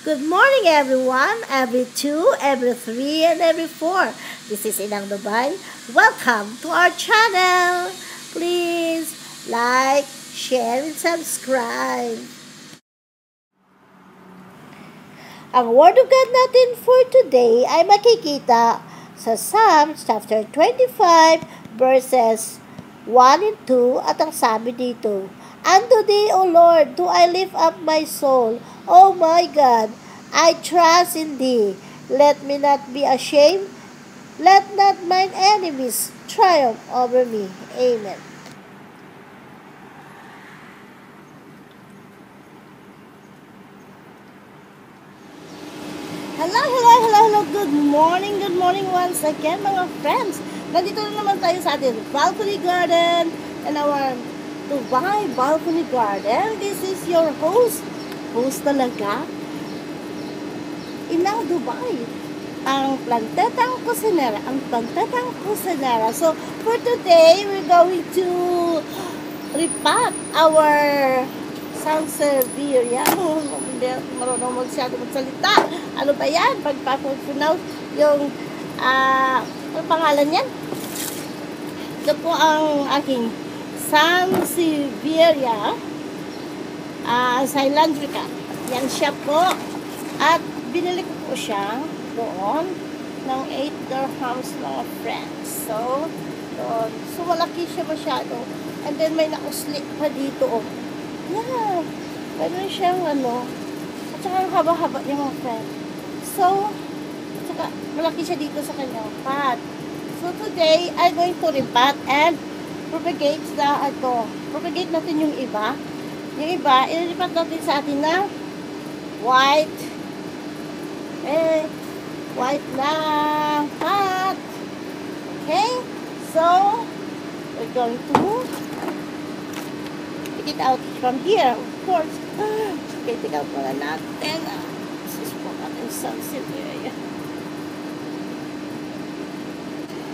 Good morning, everyone. Every 2, every 3, and every 4. This is Inang Dubai. Welcome to our channel. Please like, share, and subscribe. Ang Word of God natin for today ay makikita sa Psalms chapter 25, verses 1 and 2. At ang sabi dito, "Unto thee, O Lord, do I lift up my soul. O my God, I trust in thee. Let me not be ashamed. Let not mine enemies triumph over me." Amen. Hello. Good morning once again, mga friends. Nandito na naman tayo sa ating balcony garden and our Dubai balcony garden. This is your host talaga, Inang Dubai, ang plantetang kusinera. So, for today, we're going to repot our Sansevieria. Hindi marunong magsalita. Ano ba yan? Pagpapronounce yung, ano pangalan yan? Ito po ang aking Sansevieria Cylindrica. Yan siya po. At binili ko po siya doon ng 8 dirhams, mga friends. So, doon. So, malaki siya masyado. And then, may nakuslit pa dito. Yeah. Meron siyang at saka ang haba-haba niya, mga friends. So, at saka malaki siya dito sa kanyang pot. So, today, I'm going to repot and propagate propagate natin yung iba. Yung iba, ililipat natin sa atin na white na pot. Okay? So, we're going to take it out from here, of course. Okay, take out muna natin. This is po natin Sansevieria.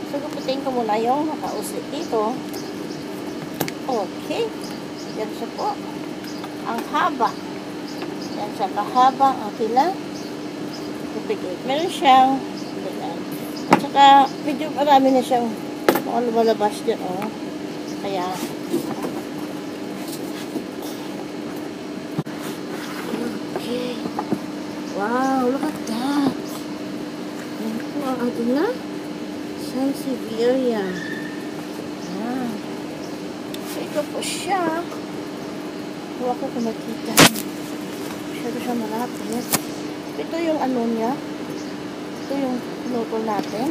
So, gupitin ko muna yung nakauslit dito. Okay. Yan siya po. Ang haba. Yan siya kahaba ang ating propagate. Meron siyang at saka medyo marami na siyang mga lumalabas dyan. Kaya okay. Wow, look at that. Yan po ang ating Sansevieria. Yan. So, ito po siya. Huwag ko kung makita. Masyado siya malapit. Ito yung niya. Ito yung luto natin.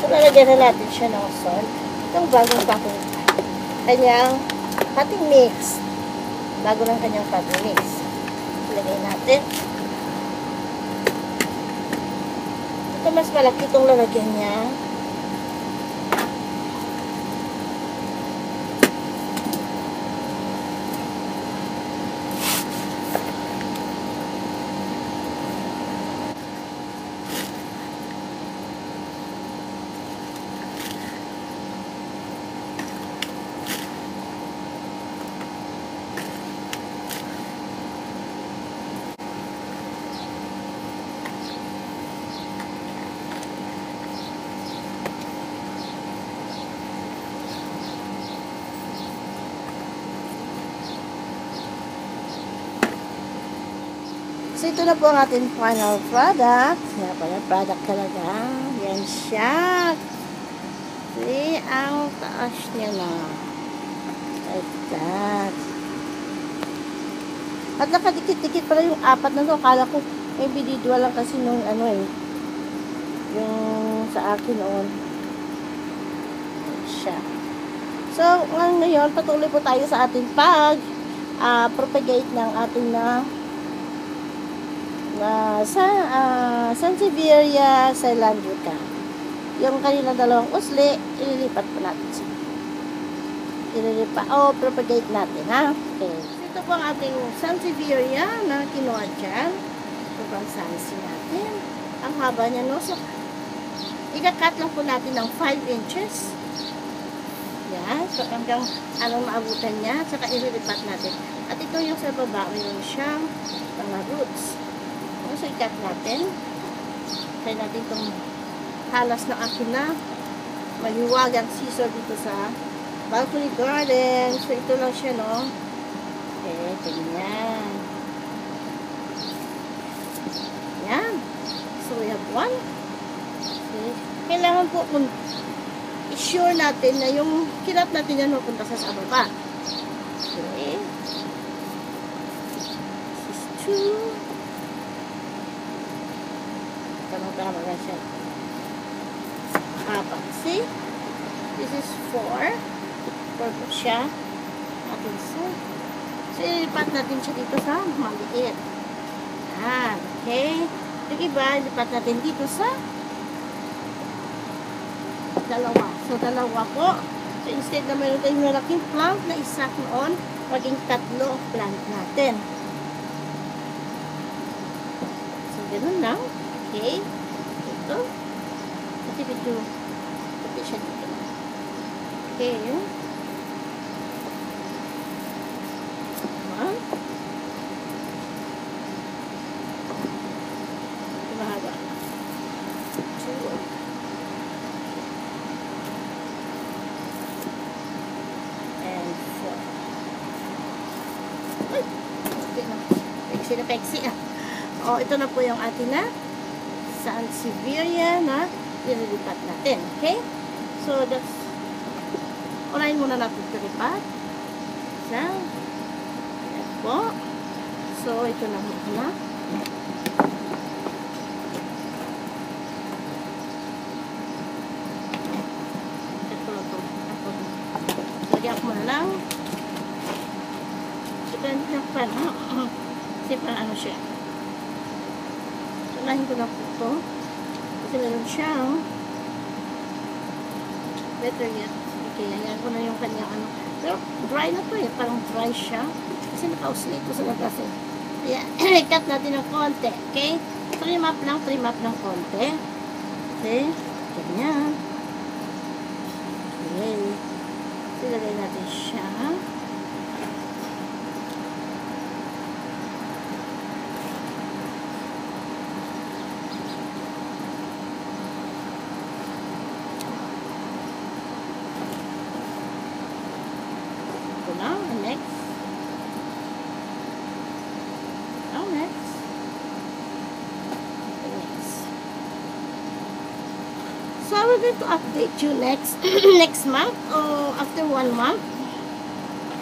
Lalagyan na natin siya ng salt. Itong bagong kanyang potting mix. Bago lang kanyang potting mix. Ilagay natin. Ito mas malaki itong lalagyan niya. So, ito na po ang ating final product. Yan po yung product talaga. Yan siya. See, ang taas niya na. Like that. At nakadikit-dikit pala yung apat na to. Akala ko may individual lang kasi nung ano eh. Yung sa akin noon. Siya. So, ngayon, patuloy po tayo sa ating propagate ng ating Sansevieria Cylindrica. Yung kanina dalawang usli, ililipat po natin siya. Propagate natin, ha? Okay. Ito po ang ating Sansevieria na kinuha dyan. Ito po ang Sansi natin. Ang haba niya, no? So, ika-cut lang po natin ng 5 inches. Yan. So, hanggang anong maabutan niya. Saka ililipat natin. At ito yung sa baba, mayroon siyang mga roots. So, i-cut natin. Try natin itong halas na akin na maliwagang scissor dito sa balcony garden. So, ito lang siya, no? Okay, ganyan. Yan. So, we have one. Okay. Kailangan po kung i-sure natin na yung kirap natin yan mapunta sa baba. Okay. This is 2. Tama na siya. See? This is 4. 4 po siya. Atin so. So, ilipat natin siya dito sa maliit. Okay. Yung iba, ilipat natin dito sa dalawa. So, dalawa po. So, instead na mayroon tayong malaking plant na isa noon, maging 3 plant natin. So, ganun lang. Okay. Ito. Kasi medyo pati siya dito. Okay. One. Ito mahaba. 2. And 4. Ay! Okay na. Peksi na peksi. O, ito na po yung atin na Sansevieria na ililipat natin. Okay? So, that's unahin muna natin ito lipat. Yan po. So, ito na muna. Ito lang ito. Lagyan ko muna lang. Depende na pa na. Kasi parang ano siya. Unahin ko na po ito. Kasi meron siyang better yet. Okay, ayan ko na yung kanyang ano. Pero dry na to eh. Parang dry siya. Kasi nakausli ito sa labas eh. Kaya, cut natin ng konti. Okay? Trim up ng konti. Okay? Ganyan. Okay. Silagay natin siya. So, we're going to update you next month or after 1 month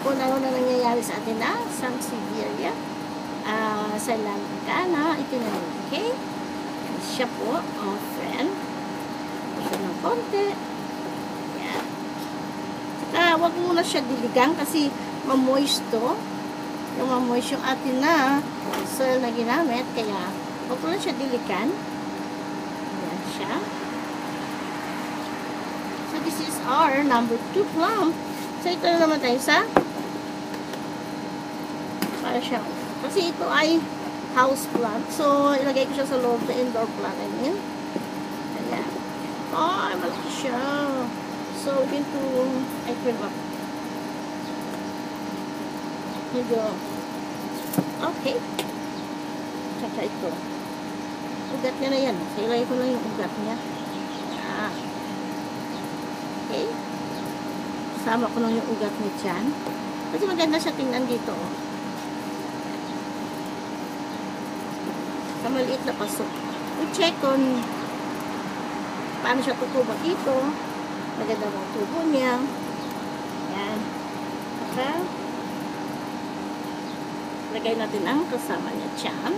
kung ano na nangyayari sa atin na Sansevieria Cylindrica na itinanim. Okay? Siya po, ang friend. Ito ng konti. Yan. Saka, wag muna siya diligang kasi mamoist to. Yung mamoist yung atin na soil na ginamit. Kaya, wag muna siya diligan. Yan siya. So, this is our number 2 plant. So, ito na naman tayo sa para siya. Kasi ito ay house plant. So, ilagay ko siya sa loob na indoor plant. I mean. Ayan. Oh, malaki siya. So, we're going to trim up. Medyo. Okay. Tsaka ito. Ugat niya na yan. So, ilagay ko lang yung ugat niya. Ah. Okay. Sama ko lang yung ugat niya dyan. Kasi maganda siya tingnan dito. Sa maliit na pasok. We check on paano siya tutubo dito. Maganda ng tubo niya. Yan. Okay. Lagay natin ang kasama niya dyan.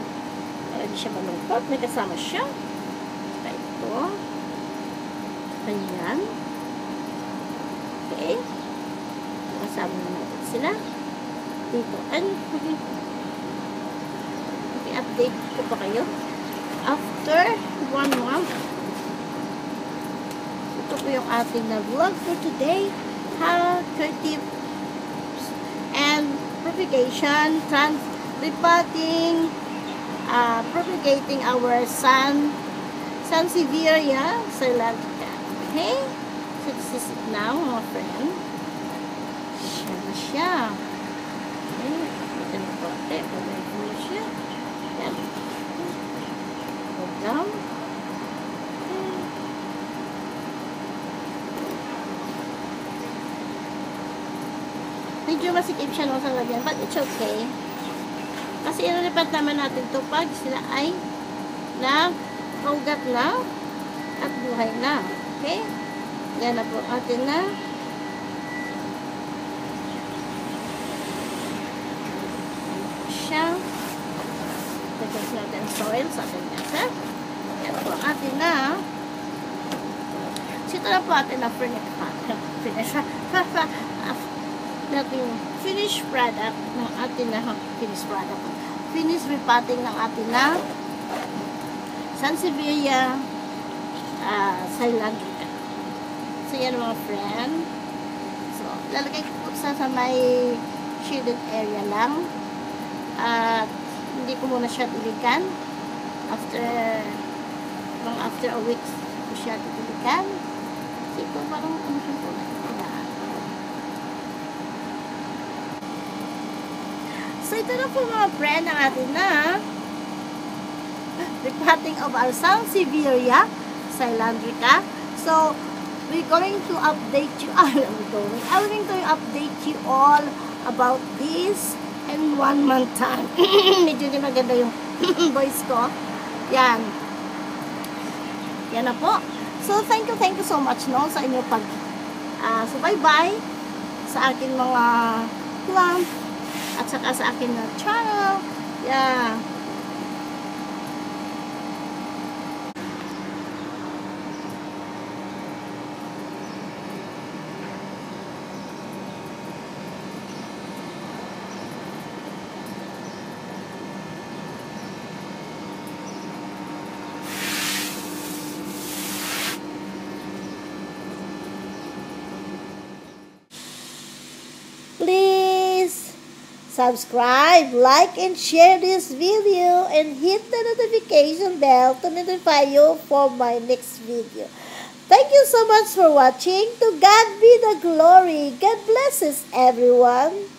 Para hindi siya malungkot. May kasama siya. Saka ito. Ayan. Okay. Kasama na natin sila. Dito. And, update ko pa kayo after 1 month. Ito po yung ating na vlog for today. How creative and propagation, repotting, propagating our Sansevieria Cylindrica. Okay? So this is it now, mga friend. Siya na siya. Okay? Ito na po. Ito na siya. Yan. Go down. Medyo masikip siya nung sa lagyan, but it's okay. Kasi ililipat naman natin ito pag sila ay nakaugat na at buhay na. Okay? Yan na po atin na. Siya. Lagyan natin soil sa ating mesa. Yan po atin na. Sito na po atin na natin finished product ng atin na finished repotting ng atin na Sansevieria Cylindrica. So yan mga friend. So lalagay ko po sa may shaded area lang at hindi ko muna siya tilikan after a week ko siya tilikan. So ito parang ano siya po na so, ito na po mga friend ang atin na repotting of our Sansevieria Cylindrica. So, we're going to update you I'm going to update you all about this in 1 month time. Medyo di maganda yung voice ko. Yan. Yan na po. So, thank you so much no, sa inyo pag subaybay sa akin mga plant at saka sa akin na channel. Yeah. Please subscribe, like, and share this video and hit the notification bell to notify you for my next video. Thank you so much for watching. To God be the glory. God blesses everyone.